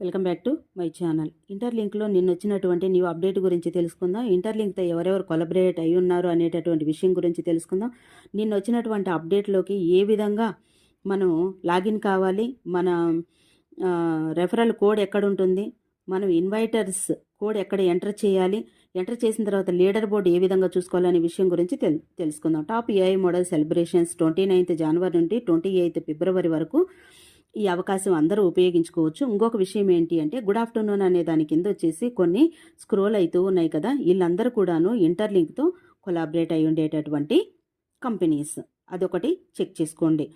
Welcome back to my channel. ఇంటర్లింక్లో నిన్న వచ్చినటువంటి న్యూ అప్డేట్ గురించి తెలుసుకుందాం. ఇంటర్లింక్తో ఎవరెవరు కొలబరేట్ అయి ఉన్నారు అనేటటువంటి విషయం గురించి తెలుసుకుందాం. నిన్న వచ్చినటువంటి అప్డేట్లోకి ఏ విధంగా మనం లాగిన్ కావాలి, మన రెఫరల్ కోడ్ ఎక్కడ ఉంటుంది, మనం ఇన్వైటర్స్ కోడ్ ఎక్కడ ఎంటర్ చేయాలి, ఎంటర్ చేసిన తర్వాత లీడర్ బోర్డు ఏ విధంగా చూసుకోవాలనే విషయం గురించి తెలుసుకుందాం. Top AI model celebrations 29th జనవరి నుండి 28th ఫిబ్రవరి వరకు ఈ అవకాశం అందరూ ఉపయోగించుకోవచ్చు. ఇంకొక విషయం ఏంటి అంటే, గుడ్ ఆఫ్టర్నూన్ అనే దాని కింద వచ్చేసి కొన్ని స్క్రోల్ అవుతూ ఉన్నాయి కదా, వీళ్ళందరూ కూడాను ఇంటర్లింక్తో కొలాబరేట్ అయి ఉండేటటువంటి కంపెనీస్. అదొకటి చెక్ చేసుకోండి.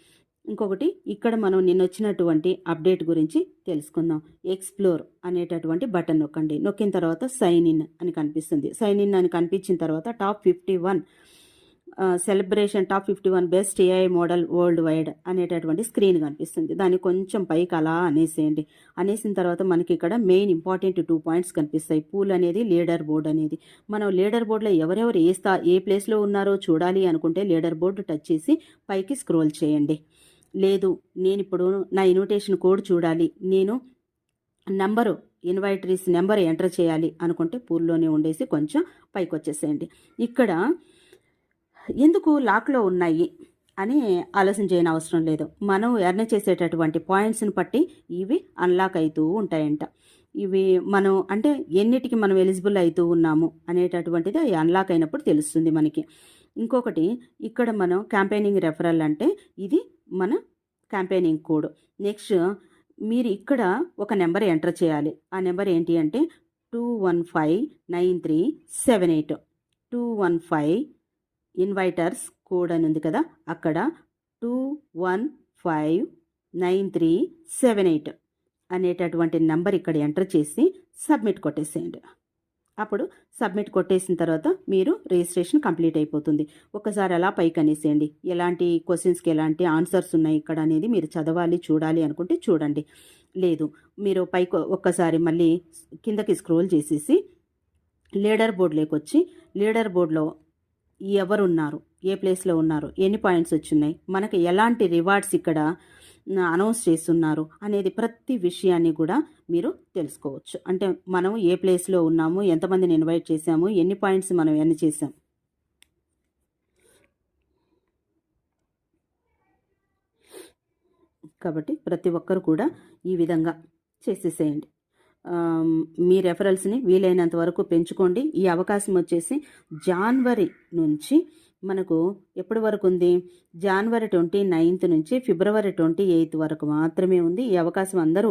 ఇంకొకటి ఇక్కడ మనం నిన్న వచ్చినటువంటి అప్డేట్ గురించి తెలుసుకుందాం. ఎక్స్ప్లోర్ అనేటటువంటి బటన్ నొక్కండి. నొక్కిన తర్వాత సైన్ ఇన్ అని కనిపిస్తుంది. సైన్ ఇన్ అని కనిపించిన తర్వాత top 51 celebration top 51 best AI model world wide అనేటటువంటి స్క్రీన్ కనిపిస్తుంది. దాన్ని కొంచెం పైకి అలా అనేసేయండి. అనేసిన తర్వాత మనకి ఇక్కడ మెయిన్ ఇంపార్టెంట్ 2 పాయింట్స్ కనిపిస్తాయి. పూల్ అనేది, లీడర్ బోర్డ్ అనేది. మనం లీడర్ బోర్డులో ఎవరెవరు ఏ ప్లేస్లో ఉన్నారో చూడాలి అనుకుంటే లీడర్ బోర్డు టచ్ చేసి పైకి స్క్రోల్ చేయండి. లేదు, నేను ఇప్పుడు నా ఇన్విటేషన్ కోడ్ చూడాలి, నేను ఇన్వైటరీస్ నెంబర్ ఎంటర్ చేయాలి అనుకుంటే పూల్లోనే ఉండేసి కొంచెం పైకి వచ్చేసేయండి. ఇక్కడ ఎందుకు లాక్లో ఉన్నాయి అని ఆలోచన చేయని అవసరం లేదు. మనం ఎర్న్ చేసేటటువంటి పాయింట్స్ని బట్టి ఇవి అన్లాక్ అవుతూ ఉంటాయంట. ఇవి మనం అంటే ఎన్నిటికి మనం ఎలిజిబుల్ అవుతూ ఉన్నాము అనేటటువంటిది అన్లాక్ అయినప్పుడు తెలుస్తుంది మనకి. ఇంకొకటి ఇక్కడ మనం క్యాంపెయినింగ్ రెఫరల్ అంటే ఇది మన క్యాంపెయినింగ్ కోడ్. నెక్స్ట్ మీరు ఇక్కడ ఒక నెంబర్ ఎంటర్ చేయాలి. ఆ నెంబర్ ఏంటి అంటే 2159378. 215 ఇన్వైటర్స్ కోడ్ అని ఉంది కదా, అక్కడ 2159378 అనేటటువంటి నెంబర్ ఇక్కడ ఎంటర్ చేసి సబ్మిట్ కొట్టేసేయండి. అప్పుడు సబ్మిట్ కొట్టేసిన తర్వాత మీరు రిజిస్ట్రేషన్ కంప్లీట్ అయిపోతుంది. ఒకసారి అలా పైకి అనేసేయండి. ఎలాంటి క్వశ్చన్స్కి ఎలాంటి ఆన్సర్స్ ఉన్నాయి ఇక్కడ అనేది మీరు చదవాలి, చూడాలి అనుకుంటే చూడండి. లేదు, మీరు పైకి ఒక్కసారి మళ్ళీ కిందకి స్క్రోల్ చేసేసి లీడర్ బోర్డులోకి వచ్చి లీడర్ బోర్డులో ఎవరున్నారు, ఏ ప్లేస్లో ఉన్నారు, ఎన్ని పాయింట్స్ వచ్చినాయి, మనకి ఎలాంటి రివార్డ్స్ ఇక్కడ అనౌన్స్ చేస్తున్నారు అనేది ప్రతి విషయాన్ని కూడా మీరు తెలుసుకోవచ్చు. అంటే మనం ఏ ప్లేస్లో ఉన్నాము, ఎంతమందిని ఇన్వైట్ చేసాము, ఎన్ని పాయింట్స్ మనం ఎన్ని చేసాం. కాబట్టి ప్రతి ఒక్కరు కూడా ఈ విధంగా చేసేసేయండి. మీ రెఫరల్స్ని వీలైనంత వరకు పెంచుకోండి. ఈ అవకాశం వచ్చేసి జనవరి నుంచి మనకు ఎప్పటి వరకు ఉంది, జనవరి 29th నుంచి ఫిబ్రవరి 28th వరకు మాత్రమే ఉంది. ఈ అవకాశం అందరూ